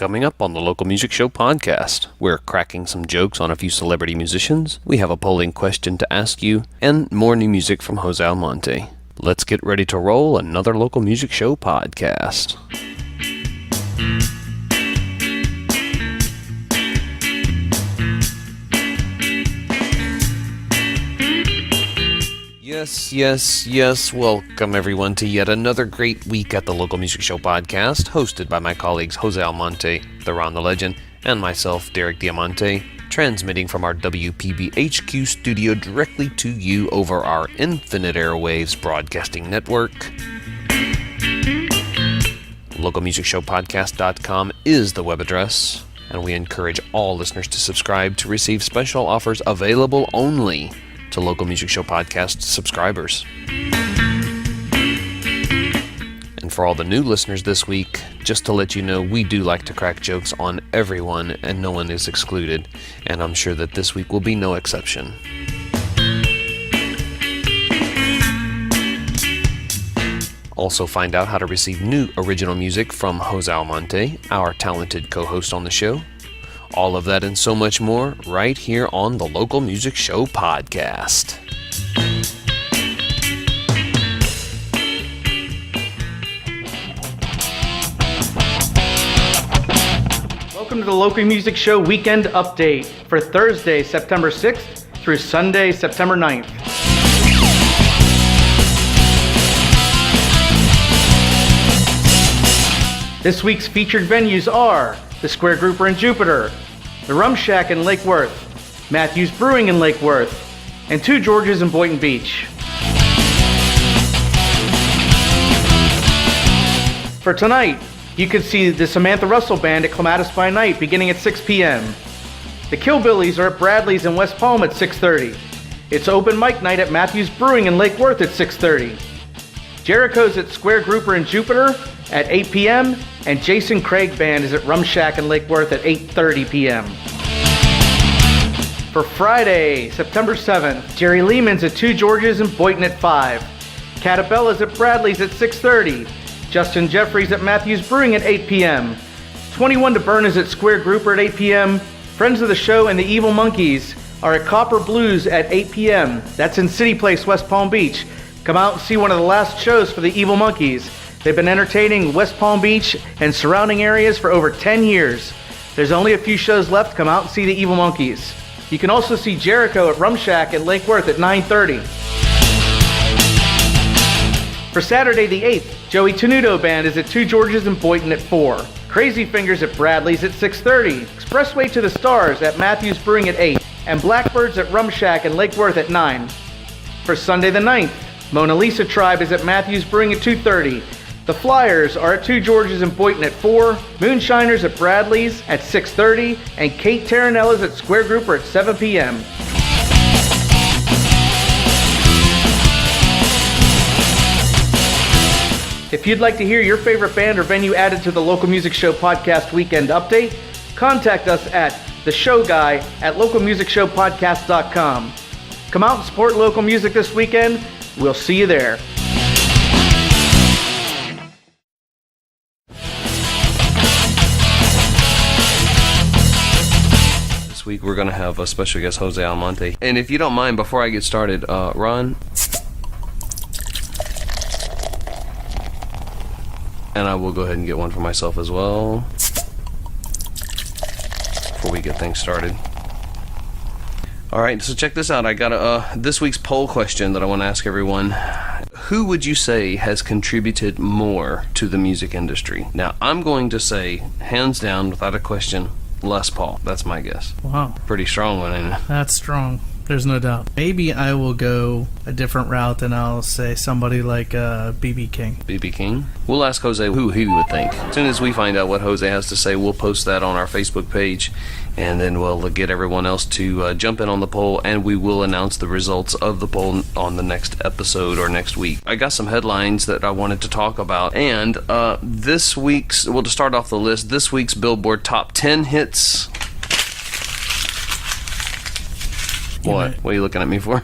Coming up on the Local Music Show podcast, we're cracking some jokes on a few celebrity musicians, we have a polling question to ask you, and more new music from Jose Almonte. Let's get ready to roll another Local Music Show podcast. Yes. Welcome everyone to yet another great week at the Local Music Show podcast, hosted by my colleagues Jose Almonte, the Ron the Legend, and myself, Derek Diamante, transmitting from our WPB HQ studio directly to you over our Infinite Airwaves broadcasting network. LocalMusicShowPodcast.com is the web address, and we encourage all listeners to subscribe to receive special offers available only to Local Music Show Podcast subscribers. And for all the new listeners this week, just to let you know, we do like to crack jokes on everyone, and no one is excluded, and I'm sure that this week will be no exception. Also find out how to receive new original music from Jose Almonte, our talented co-host on the show. All of that and so much more right here on the Local Music Show podcast. Welcome to the Local Music Show weekend update for Thursday, September 6th through Sunday, September 9th. This week's featured venues are the Square Grouper in Jupiter, the Rum Shack in Lake Worth, Matthews Brewing in Lake Worth, and Two Georges in Boynton Beach. For tonight, you can see the Samantha Russell Band at Clematis by Night beginning at 6 p.m. The Killbillies are at Bradley's in West Palm at 6:30. It's open mic night at Matthews Brewing in Lake Worth at 6:30. Jericho's at Square Grouper in Jupiter at 8 p.m. and Jason Craig Band is at Rum Shack in Lake Worth at 8:30 p.m. For Friday, September 7th, Jerry Lehman's at Two Georges in Boynton at 5. Catabella's at Bradley's at 6:30. Justin Jeffries at Matthews Brewing at 8 p.m. 21 to Burn is at Square Grouper at 8 p.m. Friends of the Show and the Evil Monkeys are at Copper Blues at 8 p.m. That's in City Place, West Palm Beach. Come out and see one of the last shows for the Evil Monkeys. They've been entertaining West Palm Beach and surrounding areas for over 10 years. There's only a few shows left. Come out and see the Evil Monkeys. You can also see Jericho at Rum Shack in Lake Worth at 9:30. For Saturday the 8th, Joey Tenuto Band is at Two Georges in Boynton at 4. Crazy Fingers at Bradley's at 6:30. Expressway to the Stars at Matthews Brewing at 8. And Blackbirds at Rum Shack in Lake Worth at 9. For Sunday the 9th, Mona Lisa Tribe is at Matthews Brewing at 2:30. The Flyers are at Two Georges in Boynton at 4, Moonshiners at Bradley's at 6:30, and Kate Taranella's at Square Grouper at 7 p.m. If you'd like to hear your favorite band or venue added to the Local Music Show podcast weekend update, contact us at TheShowGuy at LocalMusicShowPodcast.com. Come out and support local music this weekend. We'll see you there. This week we're going to have a special guest, Jose Almonte. And if you don't mind, before I get started, Ron, and I will go ahead and get one for myself as well before we get things started. Alright, so check this out. I got this week's poll question that I want to ask everyone. Who would you say has contributed more to the music industry? Now, I'm going to say, hands down, without a question, Les Paul. That's my guess. Wow. Pretty strong one, ain't it? That's strong. There's no doubt. Maybe I will go a different route and I'll say somebody like B.B. King. B.B. King? We'll ask Jose who he would think. As soon as we find out what Jose has to say, we'll post that on our Facebook page, and then we'll get everyone else to jump in on the poll, and we will announce the results of the poll on the next episode or next week. I got some headlines that I wanted to talk about, and this week's, well, to start off the list, this week's Billboard Top 10 Hits. What? What are you looking at me for?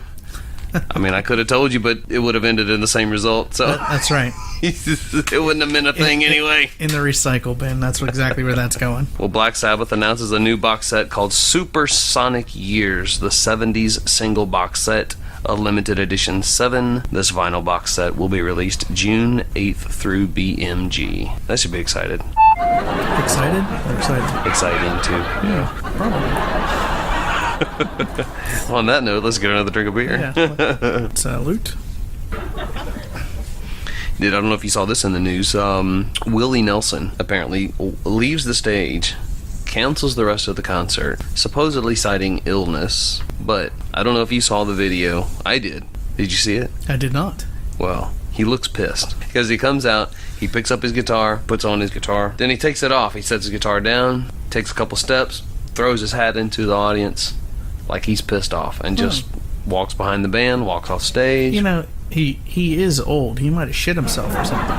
I mean, I could have told you, but it would have ended in the same result. So That's right. It wouldn't have been a thing anyway. In the recycle bin. That's exactly where that's going. Well, Black Sabbath announces a new box set called Supersonic Years, the 70s single box set, a limited edition 7. This vinyl box set will be released June 8th through BMG. That should be excited. Excited? Or excited? Exciting, too. Yeah, probably. On that note, let's get another drink of beer. Yeah. Salute. I don't know if you saw this in the news. Willie Nelson apparently leaves the stage, cancels the rest of the concert, supposedly citing illness. But I don't know if you saw the video. I did. Did you see it? I did not. Well, he looks pissed because he comes out, he picks up his guitar, puts on his guitar, then he takes it off. He sets his guitar down, takes a couple steps, throws his hat into the audience like he's pissed off, and just walks behind the band, walks off stage. You know, he is old. He might have shit himself or something.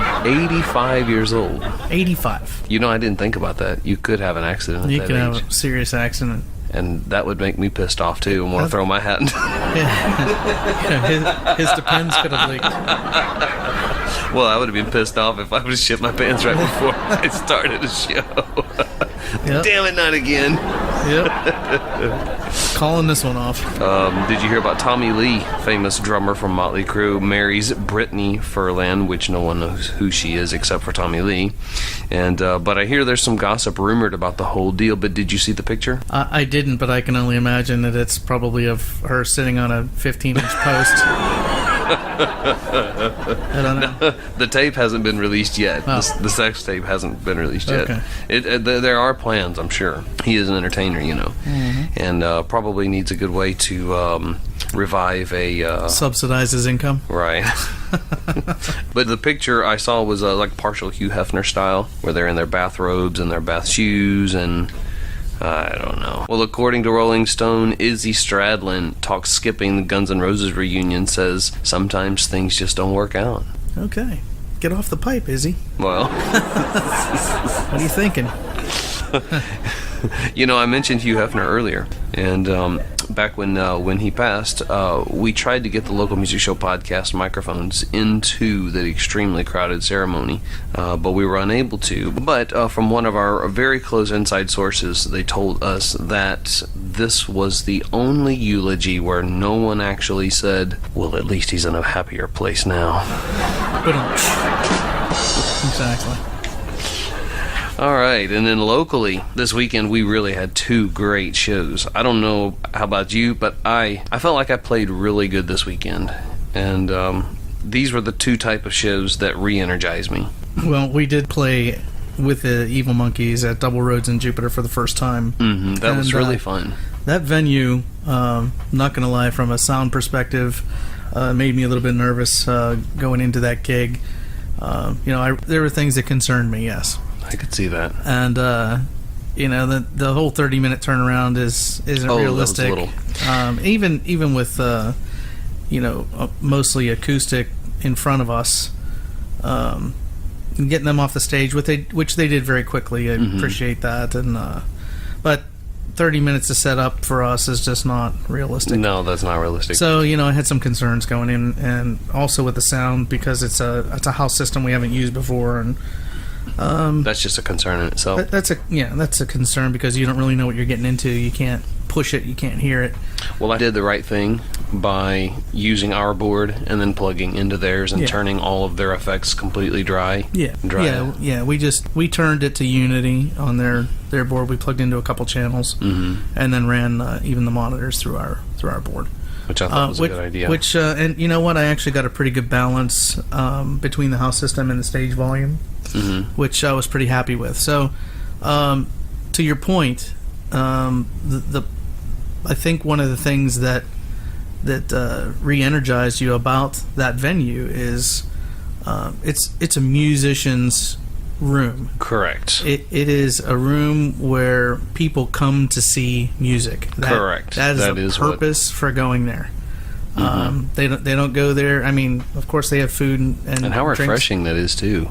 85 years old. 85. You know, I didn't think about that. You could have an accident at You that could age. have a serious accident. And that would make me pissed off too and want to throw my hat in. Yeah, his Depends could have leaked. Well, I would have been pissed off if I would have shit my pants right before I started the show. Yep. Damn it, not again. Yep. Calling this one off. Did you hear about Tommy Lee, famous drummer from Motley Crue, marries Brittany Furlan, which no one knows who she is except for Tommy Lee. And but I hear there's some gossip rumored about the whole deal. But did you see the picture? I didn't, but I can only imagine that it's probably of her sitting on a 15-inch post. I don't know. The tape hasn't been released yet. Oh. The sex tape hasn't been released yet. Okay. There are plans, I'm sure. He is an entertainer, you know, and probably needs a good way to revive a Subsidize his income. right. But the picture I saw was like partial Hugh Hefner style, where they're in their bathrobes and their bath shoes, and I don't know. Well, according to Rolling Stone, Izzy Stradlin talks skipping the Guns N' Roses reunion, says sometimes things just don't work out. Okay. Get off the pipe, Izzy. Well, What are you thinking? you know, I mentioned Hugh Hefner earlier, and back when he passed, we tried to get the Local Music Show podcast microphones into the extremely crowded ceremony, but we were unable to. But from one of our very close inside sources, they told us that this was the only eulogy where no one actually said, well, at least he's in a happier place now. Exactly. All right, and then locally, this weekend we really had 2 great shows. I don't know how about you, but I felt like I played really good this weekend. And these were the 2 type of shows that re-energized me. Well, we did play with the Evil Monkeys at Double Roads in Jupiter for the first time. That was really fun. That venue, not going to lie, from a sound perspective, made me a little bit nervous going into that gig. There were things that concerned me, yes. I could see that. And the whole 30-minute turnaround isn't realistic. That was little. Even with mostly acoustic in front of us, getting them off the stage, which they did very quickly. I appreciate that. And but 30 minutes to set up for us is just not realistic. No, that's not realistic. So I had some concerns going in, and also with the sound, because it's a house system we haven't used before, and that's just a concern in itself. That's a concern, because you don't really know what you're getting into. You can't push it, you can't hear it. Well, I did the right thing by using our board and then plugging into theirs and turning all of their effects completely dry. Yeah. We turned it to Unity on their board. We plugged into a couple channels, and then ran even the monitors through our board. Which I thought was a good idea. And you know what? I actually got a pretty good balance between the house system and the stage volume, which I was pretty happy with. So, to your point, I think one of the things that re-energized you about that venue is it's a musician's room. Correct. It is a room where people come to see music. Correct. That is the purpose for going there. They don't go there. I mean, of course they have food and how drinks, refreshing that is too.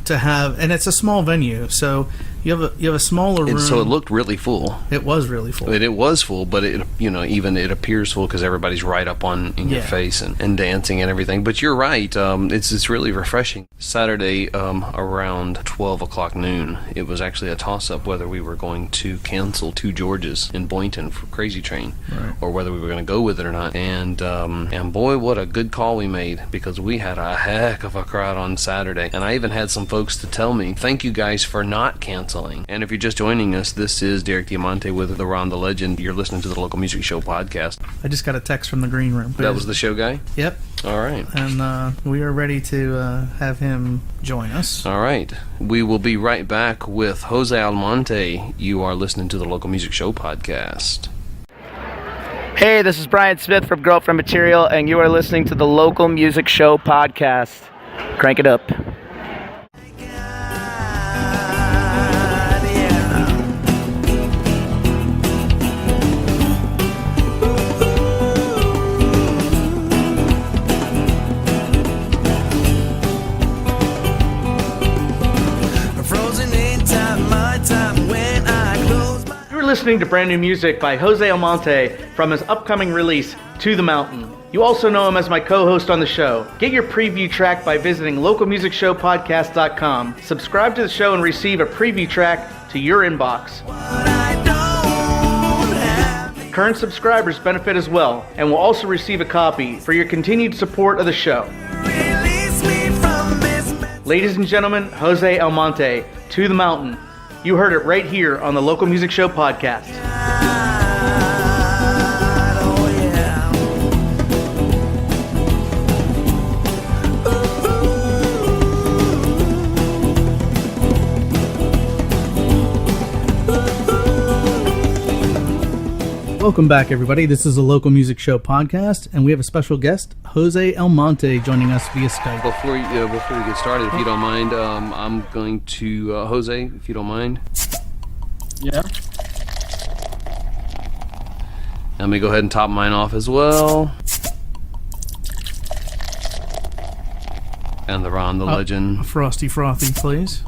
to have, and it's a small venue, so You have a smaller room. And so it looked really full. It was really full. It was full, but it appears full because everybody's right up in your face and dancing and everything. But you're right. It's really refreshing. Saturday around 12 o'clock noon, it was actually a toss-up whether we were going to cancel Two Georges in Boynton for Crazy Train, or whether we were going to go with it or not. And boy, what a good call we made, because we had a heck of a crowd on Saturday. And I even had some folks to tell me, thank you guys for not canceling. And if you're just joining us, this is Derek Diamante with the Ron the Legend. You're listening to the Local Music Show podcast. I just got a text from the green room. That was the show guy? Yep. All right. And we are ready to have him join us. All right. We will be right back with Jose Almonte. You are listening to the Local Music Show podcast. Hey, this is Brian Smith from Girlfriend Material, and you are listening to the Local Music Show podcast. Crank it up. Listening to brand new music by Jose Almonte from his upcoming release, To the Mountain. You also know him as my co-host on the show. Get your preview track by visiting localmusicshowpodcast.com. Subscribe to the show and receive a preview track to your inbox. Current subscribers benefit as well, and will also receive a copy for your continued support of the show. Ladies and gentlemen, Jose Almonte, To the Mountain. You heard it right here on the Local Music Show podcast. Welcome back, everybody. This is the Local Music Show podcast, and we have a special guest, Jose Almonte, joining us via Skype. Before we get started, if you don't mind, I'm going to Jose, if you don't mind. Yeah. Let me go ahead and top mine off as well. And the Ron the Legend. Frosty Frothy, please.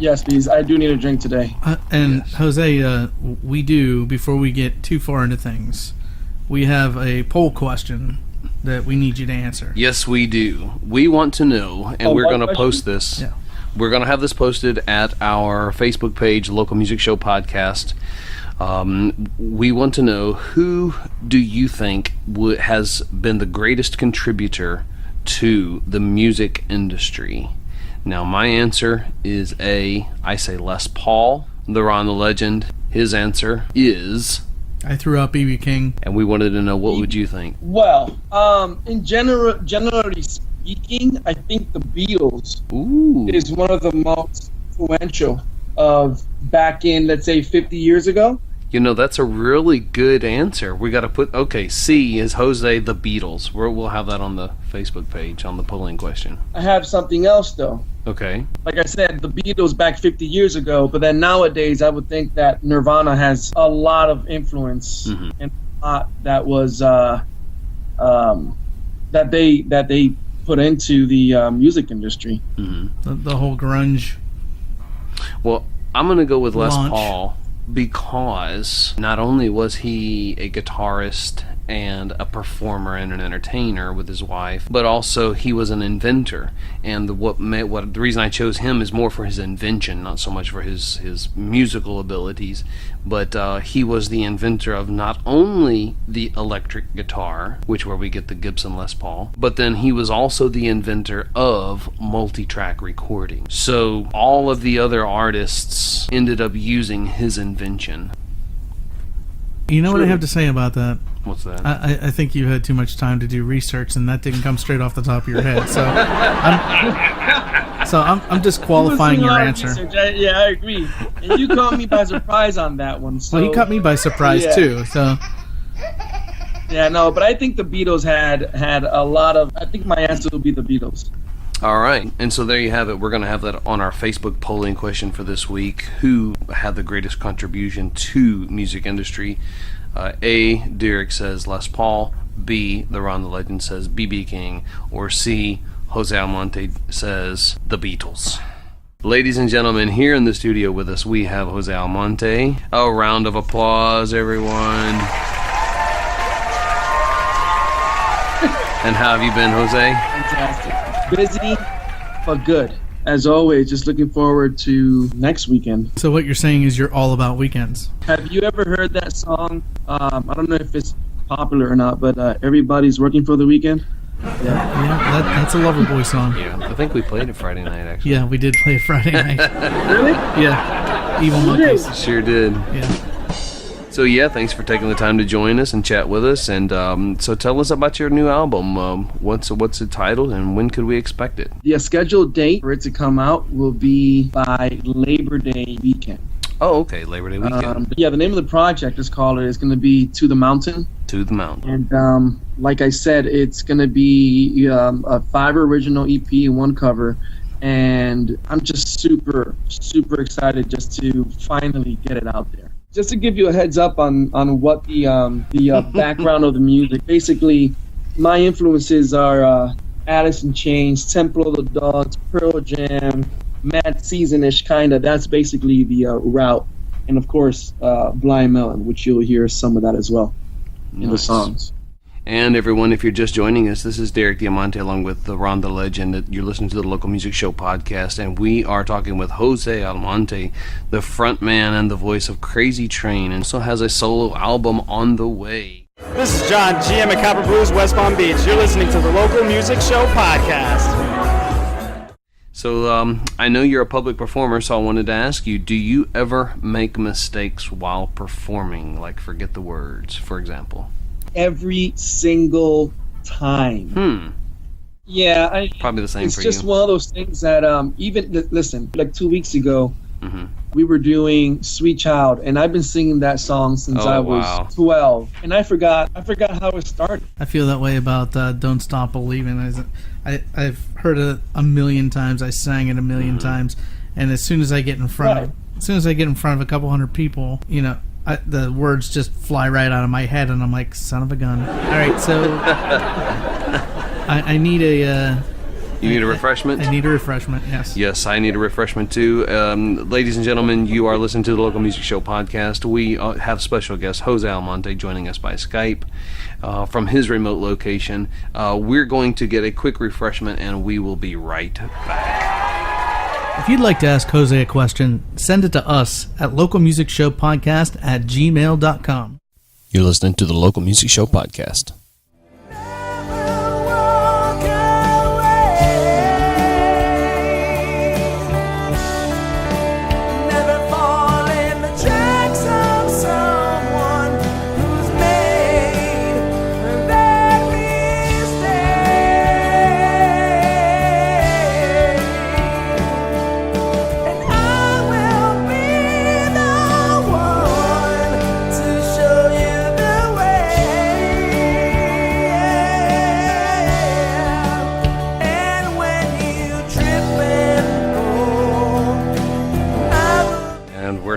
Yes, please. I do need a drink today. Yes. Jose, we do, before we get too far into things, we have a poll question that we need you to answer. Yes, we do. We want to know, and we're going to post this. Yeah. We're going to have this posted at our Facebook page, Local Music Show Podcast. We want to know, who do you think has been the greatest contributor to the music industry? Now, my answer is I say Les Paul, the Ron the Legend. His answer is... I threw out B.B. King. And we wanted to know, what would you think? Well, generally speaking, I think the Beatles is one of the most influential of back in, let's say, 50 years ago. You know, that's a really good answer. We got to put, C is Jose the Beatles. We'll have that on the Facebook page on the polling question. I have something else, though. Okay. Like I said, the Beatles back 50 years ago, but then nowadays I would think that Nirvana has a lot of influence, and a lot that was that they put into the music industry. The whole grunge. Well, I'm going to go with Les Launch. Paul, because not only was he a guitarist and a performer and an entertainer with his wife, but also he was an inventor. And the reason I chose him is more for his invention, not so much for his musical abilities. But he was the inventor of not only the electric guitar, where we get the Gibson Les Paul, but then he was also the inventor of multi-track recording. So all of the other artists ended up using his invention. You know what I have to say about that? What's that? I think you had too much time to do research, and that didn't come straight off the top of your head. So I'm disqualifying your answer. I agree. And you caught me by surprise on that one. So, well, he caught me by surprise too. So. Yeah, no, but I think the Beatles had a lot of. I think my answer would be the Beatles. All right, and so there you have it. We're going to have that on our Facebook polling question for this week. Who had the greatest contribution to music industry? A, Derek says Les Paul. B, the Ron the Legend says B.B. King. Or C, Jose Almonte says the Beatles. Ladies and gentlemen, here in the studio with us, we have Jose Almonte. A round of applause, everyone. And how have you been, Jose? Fantastic. Busy, but good. As always, just looking forward to next weekend. So what you're saying is you're all about weekends. Have you ever heard that song? I don't know if it's popular or not, but Everybody's Working for the Weekend? Yeah, that's a Loverboy song. Yeah, I think we played it Friday night, actually. Yeah, we did play it Friday night. Really? Yeah, Evil Monkeys. Sure did. Yeah. So yeah, thanks for taking the time to join us and chat with us. And so tell us about your new album. What's it titled, and when could we expect it? The scheduled date for it to come out will be by Labor Day weekend. Oh, okay, Labor Day weekend. The name of the project is going to be To the Mountain. To the Mountain. And like I said, it's going to be a 5 original EP and 1 cover. And I'm just super, super excited just to finally get it out there. Just to give you a heads up on what the background of the music. Basically, my influences are Alice in Chains, Temple of the Dogs, Pearl Jam, Mad Season-ish kind of. That's basically the route. And of course, Blind Melon, which you'll hear some of that as well in the songs. And everyone, if you're just joining us, this is Derek Diamante along with Ron the Legend. You're listening to the Local Music Show podcast, and we are talking with Jose Almonte, the front man and the voice of Crazy Train, and also has a solo album on the way. This is John, GM at Copper Blues, West Palm Beach. You're listening to the Local Music Show podcast. So I know you're a public performer, so I wanted to ask you, do you ever make mistakes while performing, like forget the words, for example? Every single time. Yeah, probably the same for you. It's just one of those things that listen, like 2 weeks ago, we were doing Sweet Child, and I've been singing that song since I was 12, and I forgot how it started. I feel that way about Don't Stop Believing. I've heard it a million times. I sang it a million times, and as soon as I get in front of a couple hundred people, the words just fly right out of my head, and I'm like, son of a gun. All right, so I need a... You need a refreshment? I need a refreshment, yes. Yes, I need a refreshment too. Ladies and gentlemen, you are listening to the Local Music Show podcast. We have special guest Jose Almonte joining us by Skype from his remote location. We're going to get a quick refreshment, and we will be right back. If you'd like to ask Jose a question, send it to us at localmusicshowpodcast@gmail.com. You're listening to the Local Music Show podcast.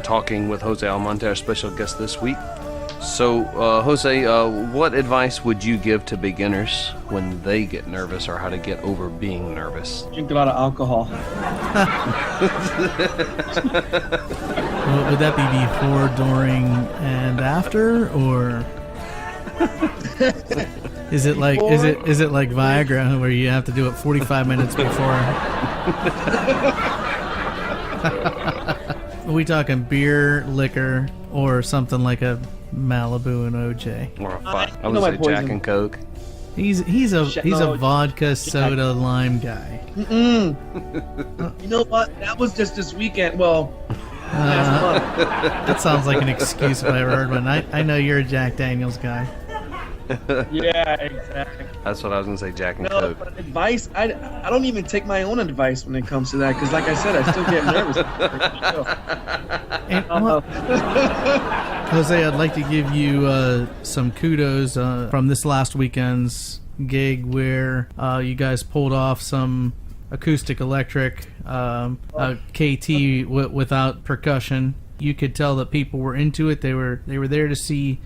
Talking with Jose Almonte, our special guest this week. So, Jose, what advice would you give to beginners when they get nervous, or how to get over being nervous? Drink a lot of alcohol. Would that be before, during, and after, or is it like Viagra, where you have to do it 45 minutes before? Are we talking beer, liquor, or something like a Malibu and OJ? Or I would say Jack and Coke. He's a vodka, soda, lime guy. You know what? That was just this weekend. Well, last month. That sounds like an excuse if I ever heard one. I know you're a Jack Daniels guy. Yeah, exactly. That's what I was going to say, Jack and Coke. But advice, I don't even take my own advice when it comes to that, because like I said, I still get nervous. Jose, I'd like to give you some kudos from this last weekend's gig where you guys pulled off some acoustic electric KT without percussion. You could tell that people were into it. They were there to see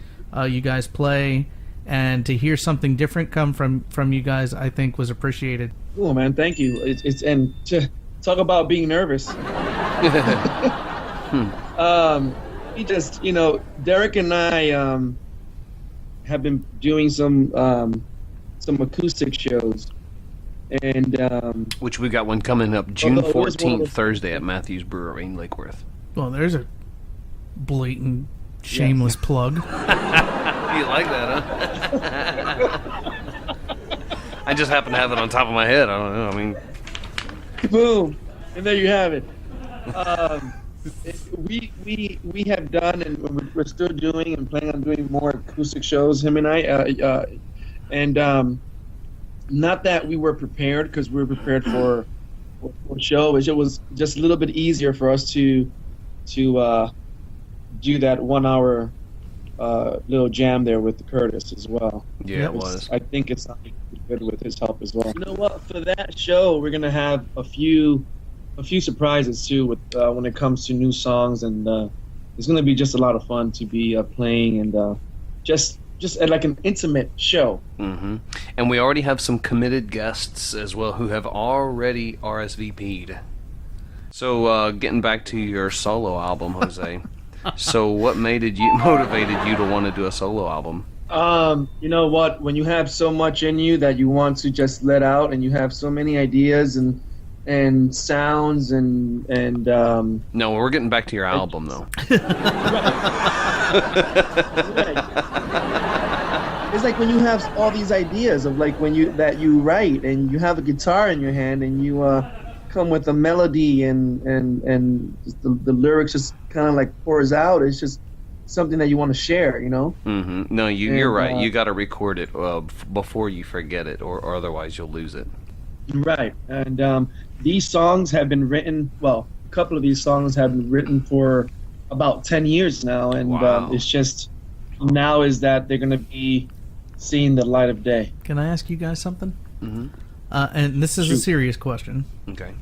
you guys play. And to hear something different come from you guys, I think was appreciated. Cool, man. Thank you. And to talk about being nervous. We just, Derek and I have been doing some acoustic shows, and which we got one coming up June although it was one of 14th, the- Thursday at Matthews Brewery in Lake Worth. Well, there's a blatant, shameless plug. You like that, huh? I just happen to have it on top of my head. I don't know. I mean, boom, and there you have it. We have done, and we're still doing, and planning on doing more acoustic shows. Him and I, and not that we were prepared, because we were prepared for a show. It was just a little bit easier for us to do that 1 hour little jam there with Curtis as well. Yeah, it was. I think it's something good with his help as well. You know what? For that show, we're gonna have a few surprises too with when it comes to new songs, and it's gonna be just a lot of fun to be playing, and just like an intimate show. Mm-hmm. And we already have some committed guests as well who have already RSVP'd. So getting back to your solo album, Jose. So what motivated you to want to do a solo album? You know what? When you have so much in you that you want to just let out, and you have so many ideas and sounds and No, we're getting back to your album though. It's like when you have all these ideas of like when you write, and you have a guitar in your hand, and you come with a melody, and just the lyrics just kind of like pours out. It's just something that you want to share, Mm-hmm. No, you're right. You got to record it before you forget it, or otherwise you'll lose it. Right. And these songs have been written. Well, a couple of these songs have been written for about 10 years now, and Wow. it's just now is that they're going to be seeing the light of day. Can I ask you guys something? Mm-hmm. And this is a Shoot. serious question. Okay.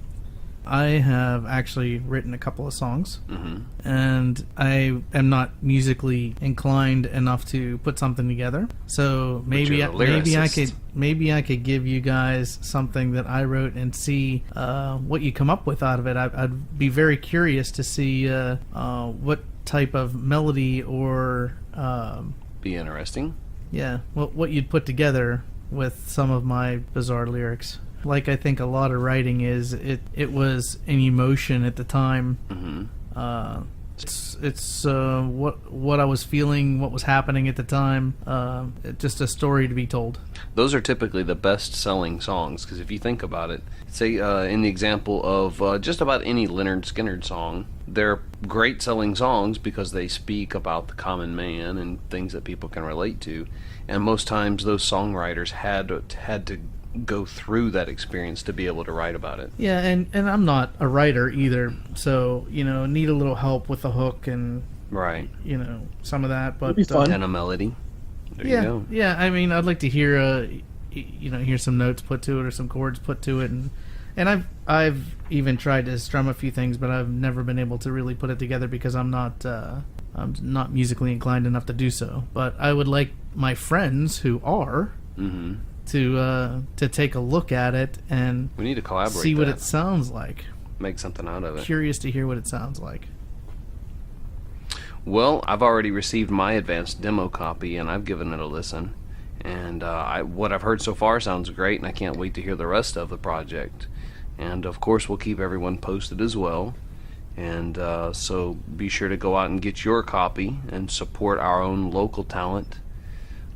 I have actually written a couple of songs, Mm-hmm. and I am not musically inclined enough to put something together. So maybe you're a maybe I could give you guys something that I wrote and see what you come up with out of it. I'd be very curious to see what type of melody or Be interesting. what you'd put together with some of my bizarre lyrics. Like I think a lot of writing is, it was an emotion at the time. Mm-hmm. It's what I was feeling, what was happening at the time. Just a story to be told. Those are typically the best-selling songs, because if you think about it, say in the example of just about any Leonard Skinner song, they're great-selling songs because they speak about the common man and things that people can relate to, and most times those songwriters had to go through that experience to be able to write about it. Yeah, and I'm not a writer either, so need a little help with the hook and Right. some of that. But It'd be fun. And a melody. There yeah, you go. yeah. I mean, I'd like to hear hear some notes put to it or some chords put to it, and I've even tried to strum a few things, but I've never been able to really put it together because I'm not musically inclined enough to do so. But I would like my friends who are Mm-hmm. to take a look at it and We need to collaborate. see what that. it sounds like. Make something out of it. Curious to hear what it sounds like. Well, I've already received my advanced demo copy, and I've given it a listen. And what I've heard so far sounds great, and I can't wait to hear the rest of the project. And, of course, we'll keep everyone posted as well. And so be sure to go out and get your copy and support our own local talent.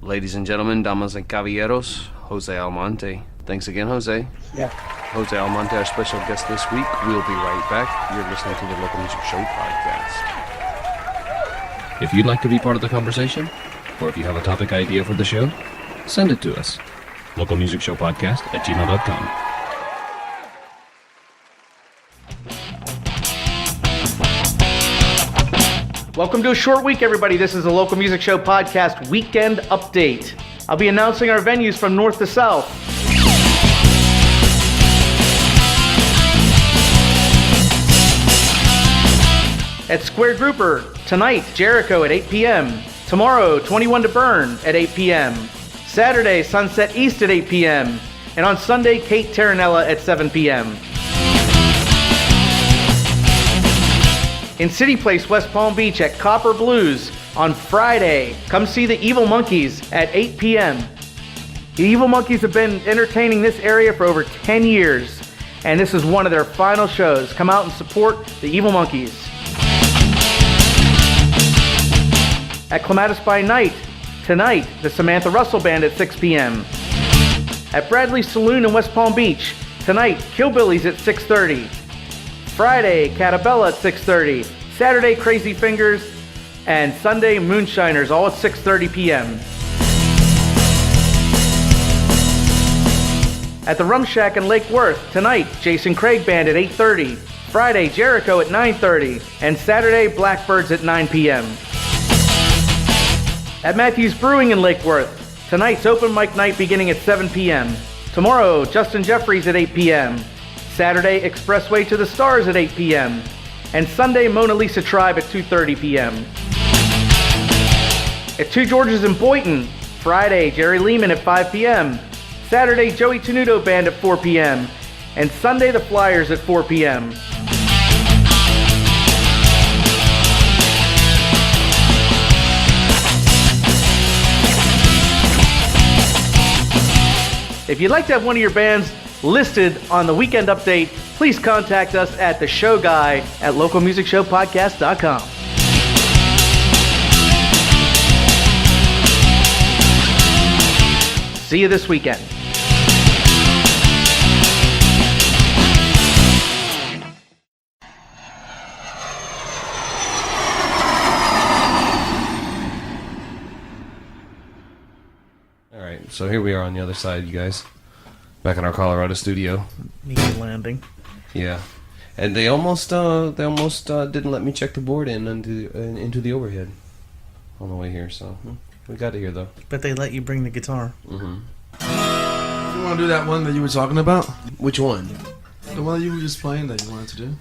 Ladies and gentlemen, damas and caballeros, Jose Almonte. Thanks again, Jose. Yeah. Jose Almonte, our special guest this week. We'll be right back. You're listening to the Local Music Show podcast. If you'd like to be part of the conversation, or if you have a topic idea for the show, send it to us. localmusicshowpodcast@gmail.com. Welcome to a short week, everybody. This is the Local Music Show podcast weekend update. I'll be announcing our venues from north to south. At Square Grouper, tonight, Jericho at 8 p.m. Tomorrow, 21 to Burn at 8 p.m. Saturday, Sunset East at 8 p.m. And on Sunday, Kate Terranella at 7 p.m. In City Place, West Palm Beach at Copper Blues on Friday. Come see the Evil Monkeys at 8 p.m. The Evil Monkeys have been entertaining this area for over 10 years, and this is one of their final shows. Come out and support the Evil Monkeys. At Clematis by Night, tonight, the Samantha Russell Band at 6 p.m. At Bradley's Saloon in West Palm Beach, tonight, Killbillies at 6:30. Friday, Catabella at 6:30. Saturday, Crazy Fingers. And Sunday, Moonshiners, all at 6:30 p.m. At the Rum Shack in Lake Worth, tonight, Jason Craig Band at 8:30. Friday, Jericho at 9:30. And Saturday, Blackbirds at 9 p.m. At Matthews Brewing in Lake Worth, tonight's open mic night beginning at 7 p.m. Tomorrow, Justin Jeffries at 8 p.m. Saturday, Expressway to the Stars at 8 p.m. And Sunday, Mona Lisa Tribe at 2:30 p.m. At Two Georges in Boynton, Friday, Jerry Lehman at 5 p.m. Saturday, Joey Tenuto Band at 4 p.m. And Sunday, The Flyers at 4 p.m. If you'd like to have one of your bands listed on the weekend update, please contact us at TheShowGuy at localmusicshowpodcast.com. See you this weekend. All right, so here we are on the other side, you guys. Back in our Colorado studio. Neat landing. Yeah, and they almost didn't let me check the board into the overhead on the way here. So we got it here though. But they let you bring the guitar. You want to do that one that you were talking about? Which one? The one that you were just playing that you wanted to do?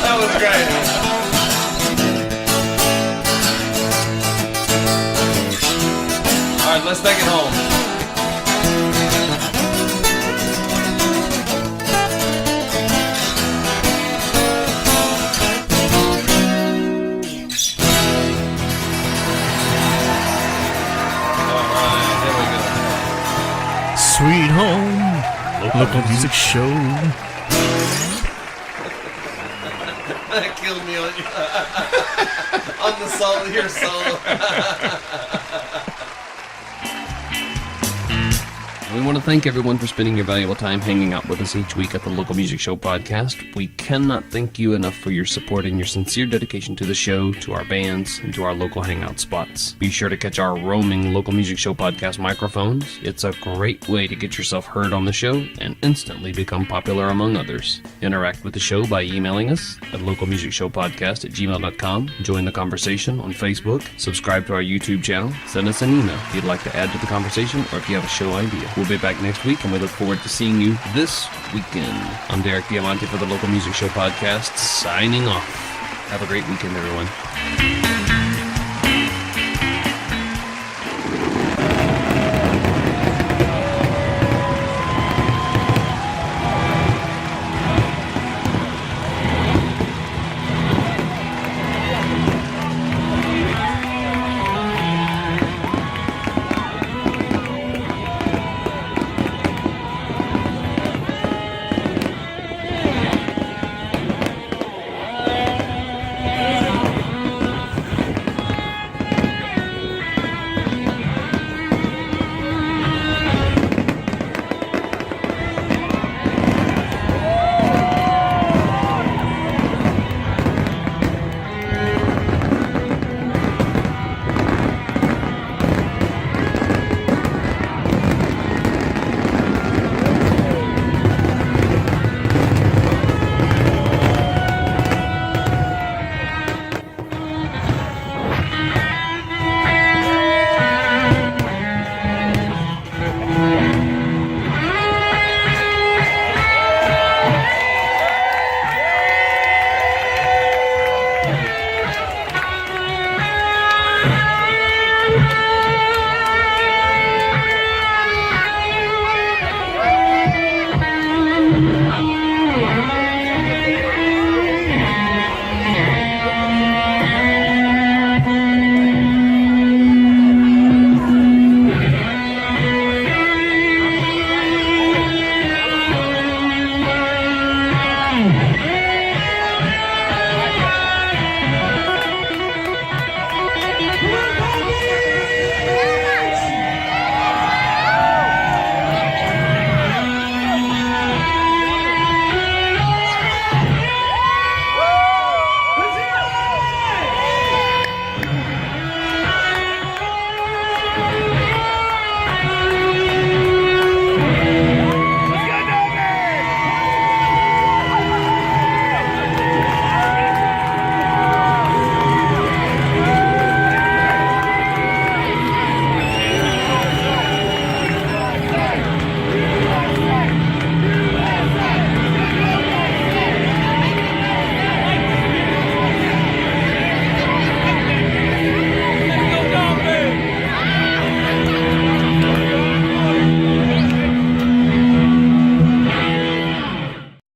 That was great. All right, let's take it home. All right, here we go. Sweet home, local music show. That killed me on the solo, your solo. We want to thank everyone for spending your valuable time hanging out with us each week at the Local Music Show podcast. We cannot thank you enough for your support and your sincere dedication to the show, to our bands, and to our local hangout spots. Be sure to catch our roaming Local Music Show podcast microphones. It's a great way to get yourself heard on the show and instantly become popular among others. Interact with the show by emailing us at localmusicshowpodcast@gmail.com. Join the conversation on Facebook. Subscribe to our YouTube channel. Send us an email if you'd like to add to the conversation or if you have a show idea. We'll be back next week, and we look forward to seeing you this weekend. I'm Derek Diamante for the Local Music Show podcast, signing off. Have a great weekend, everyone.